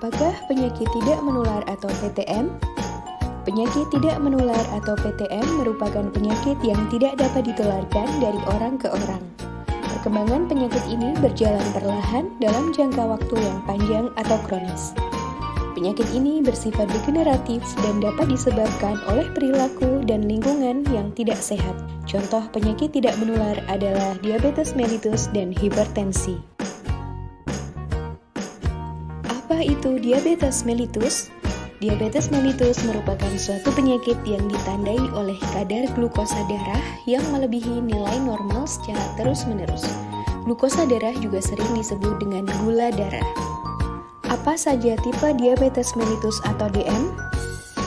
Apakah penyakit tidak menular atau PTM? Penyakit tidak menular atau PTM merupakan penyakit yang tidak dapat ditularkan dari orang ke orang. Perkembangan penyakit ini berjalan perlahan dalam jangka waktu yang panjang atau kronis. Penyakit ini bersifat degeneratif dan dapat disebabkan oleh perilaku dan lingkungan yang tidak sehat. Contoh penyakit tidak menular adalah diabetes mellitus dan hipertensi. Apa itu diabetes mellitus? Diabetes mellitus merupakan suatu penyakit yang ditandai oleh kadar glukosa darah yang melebihi nilai normal secara terus-menerus. Glukosa darah juga sering disebut dengan gula darah. Apa saja tipe diabetes mellitus atau DM?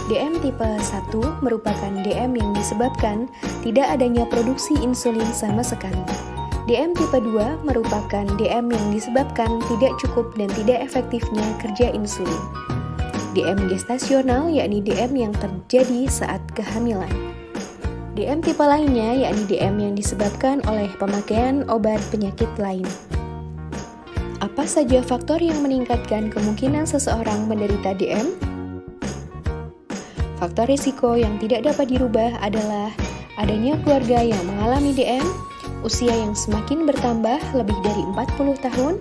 DM tipe 1 merupakan DM yang disebabkan tidak adanya produksi insulin sama sekali. DM tipe 2 merupakan DM yang disebabkan tidak cukup dan tidak efektifnya kerja insulin. DM gestasional yakni DM yang terjadi saat kehamilan. DM tipe lainnya yakni DM yang disebabkan oleh pemakaian obat penyakit lain. Apa saja faktor yang meningkatkan kemungkinan seseorang menderita DM? Faktor risiko yang tidak dapat dirubah adalah adanya keluarga yang mengalami DM, usia yang semakin bertambah lebih dari 40 tahun,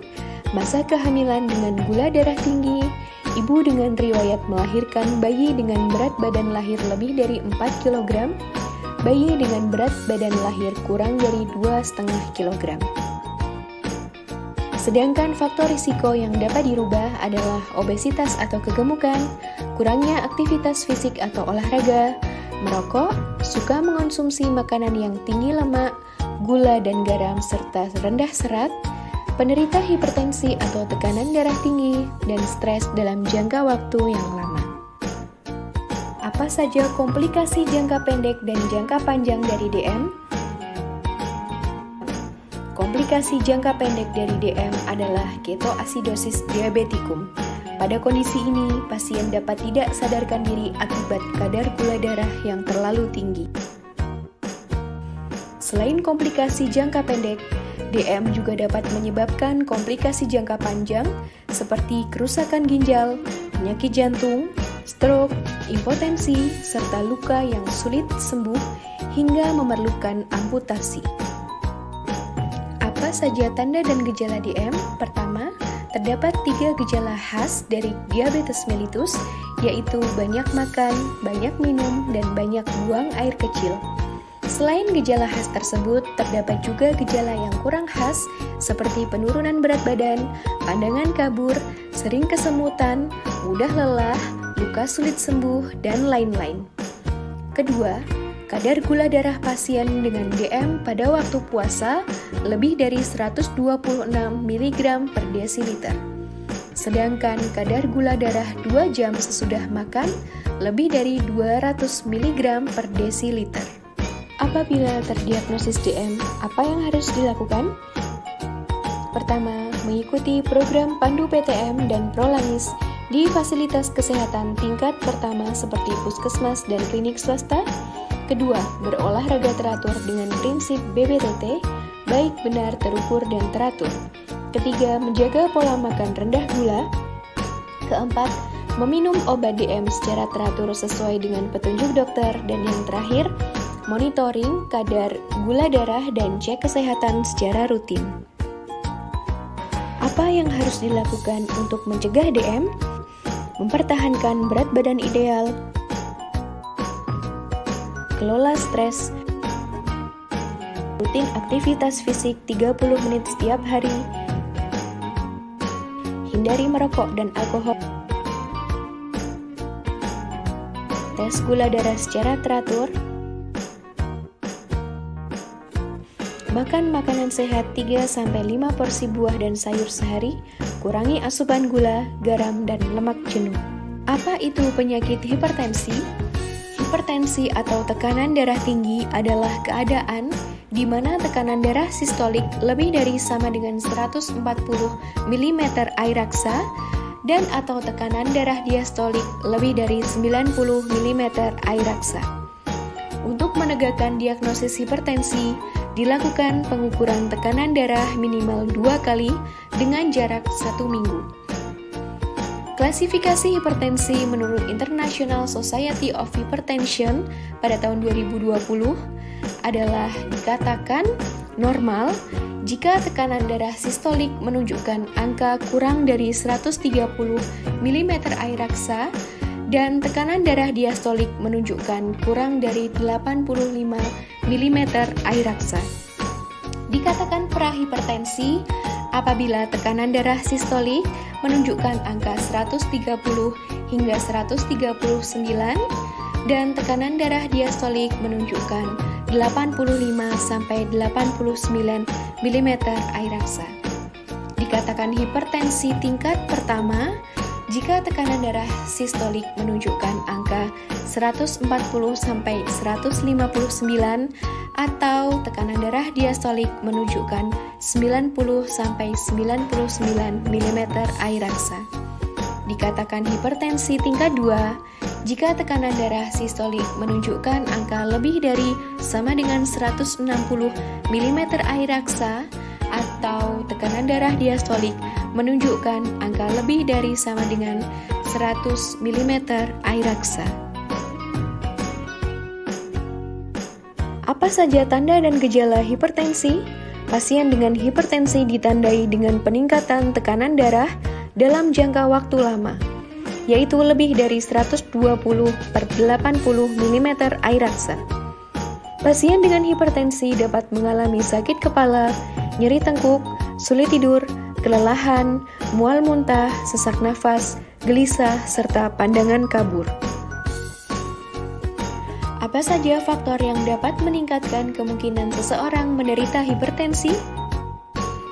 masa kehamilan dengan gula darah tinggi, ibu dengan riwayat melahirkan bayi dengan berat badan lahir lebih dari 4 kg, bayi dengan berat badan lahir kurang dari 2,5 kg. Sedangkan faktor risiko yang dapat dirubah adalah obesitas atau kegemukan, kurangnya aktivitas fisik atau olahraga, merokok, suka mengonsumsi makanan yang tinggi lemak, gula dan garam serta rendah serat, penderita hipertensi atau tekanan darah tinggi, dan stres dalam jangka waktu yang lama. Apa saja komplikasi jangka pendek dan jangka panjang dari DM? Komplikasi jangka pendek dari DM adalah ketoasidosis diabeticum. Pada kondisi ini, pasien dapat tidak sadarkan diri akibat kadar gula darah yang terlalu tinggi. Selain komplikasi jangka pendek, DM juga dapat menyebabkan komplikasi jangka panjang seperti kerusakan ginjal, penyakit jantung, stroke, impotensi, serta luka yang sulit sembuh hingga memerlukan amputasi. Apa saja tanda dan gejala DM? Pertama, terdapat 3 gejala khas dari diabetes mellitus, yaitu banyak makan, banyak minum, dan banyak buang air kecil. Selain gejala khas tersebut, terdapat juga gejala yang kurang khas seperti penurunan berat badan, pandangan kabur, sering kesemutan, mudah lelah, luka sulit sembuh, dan lain-lain. Kedua, kadar gula darah pasien dengan DM pada waktu puasa lebih dari 126 mg per desiliter. Sedangkan kadar gula darah 2 jam sesudah makan lebih dari 200 mg per desiliter. Apabila terdiagnosis DM, apa yang harus dilakukan? Pertama, mengikuti program Pandu PTM dan Prolanis di fasilitas kesehatan tingkat pertama seperti puskesmas dan klinik swasta. Kedua, berolahraga teratur dengan prinsip BBTT, baik, benar, terukur, dan teratur. Ketiga, menjaga pola makan rendah gula. Keempat, meminum obat DM secara teratur sesuai dengan petunjuk dokter. Dan yang terakhir, monitoring kadar gula darah dan cek kesehatan secara rutin. Apa yang harus dilakukan untuk mencegah DM? Mempertahankan berat badan ideal, kelola stres, rutin aktivitas fisik 30 menit setiap hari, hindari merokok dan alkohol, tes gula darah secara teratur, makan makanan sehat 3-5 porsi buah dan sayur sehari, kurangi asupan gula, garam, dan lemak jenuh. Apa itu penyakit hipertensi? Hipertensi atau tekanan darah tinggi adalah keadaan di mana tekanan darah sistolik lebih dari sama dengan 140 mm air raksa dan atau tekanan darah diastolik lebih dari 90 mm air raksa. Untuk menegakkan diagnosis hipertensi, dilakukan pengukuran tekanan darah minimal 2 kali dengan jarak 1 minggu. Klasifikasi hipertensi menurut International Society of Hypertension pada tahun 2020 adalah dikatakan normal jika tekanan darah sistolik menunjukkan angka kurang dari 130 mm air raksa dan tekanan darah diastolik menunjukkan kurang dari 85 mm air raksa. Dikatakan prahipertensi apabila tekanan darah sistolik menunjukkan angka 130 hingga 139 dan tekanan darah diastolik menunjukkan 85 sampai 89 mm air raksa. Dikatakan hipertensi tingkat pertama jika tekanan darah sistolik menunjukkan angka 140 sampai 159 atau tekanan darah diastolik menunjukkan 90 sampai 99 mm air raksa. Dikatakan hipertensi tingkat 2 jika tekanan darah sistolik menunjukkan angka lebih dari sama dengan 160 mm air raksa atau tekanan darah diastolik menunjukkan angka lebih dari sama dengan 100 mm air raksa. Apa saja tanda dan gejala hipertensi? Pasien dengan hipertensi ditandai dengan peningkatan tekanan darah dalam jangka waktu lama, yaitu lebih dari 120/80 mm air raksa. Pasien dengan hipertensi dapat mengalami sakit kepala, nyeri tengkuk, sulit tidur, kelelahan, mual muntah, sesak nafas, gelisah, serta pandangan kabur. Apa saja faktor yang dapat meningkatkan kemungkinan seseorang menderita hipertensi?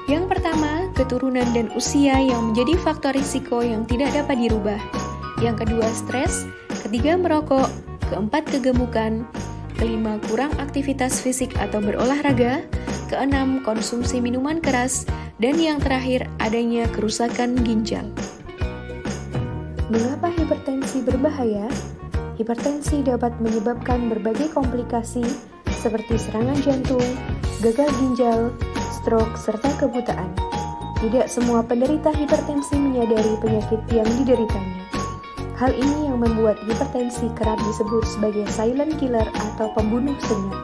Yang pertama, keturunan dan usia yang menjadi faktor risiko yang tidak dapat dirubah. Yang kedua, stres. Ketiga, merokok. Keempat, kegemukan. Kelima, kurang aktivitas fisik atau berolahraga. Keenam, konsumsi minuman keras. Dan yang terakhir, adanya kerusakan ginjal. Mengapa hipertensi berbahaya? Hipertensi dapat menyebabkan berbagai komplikasi seperti serangan jantung, gagal ginjal, stroke, serta kebutaan. Tidak semua penderita hipertensi menyadari penyakit yang dideritanya. Hal ini yang membuat hipertensi kerap disebut sebagai silent killer atau pembunuh senyap.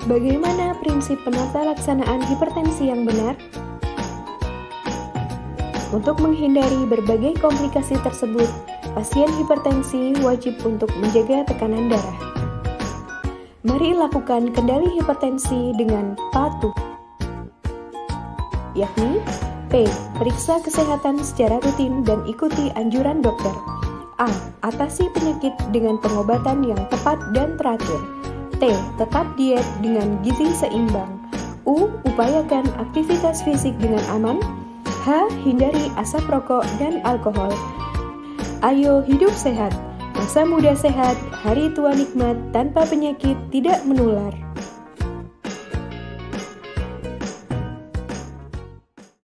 Bagaimana prinsip penata laksanaan hipertensi yang benar? Untuk menghindari berbagai komplikasi tersebut, pasien hipertensi wajib untuk menjaga tekanan darah. Mari lakukan kendali hipertensi dengan patuh, yakni P. Periksa kesehatan secara rutin dan ikuti anjuran dokter. A. Atasi penyakit dengan pengobatan yang tepat dan teratur. T. Tetap diet dengan gizi seimbang. U. Upayakan aktivitas fisik dengan aman. H. Hindari asap rokok dan alkohol. Ayo hidup sehat, masa muda sehat, hari tua nikmat tanpa penyakit tidak menular.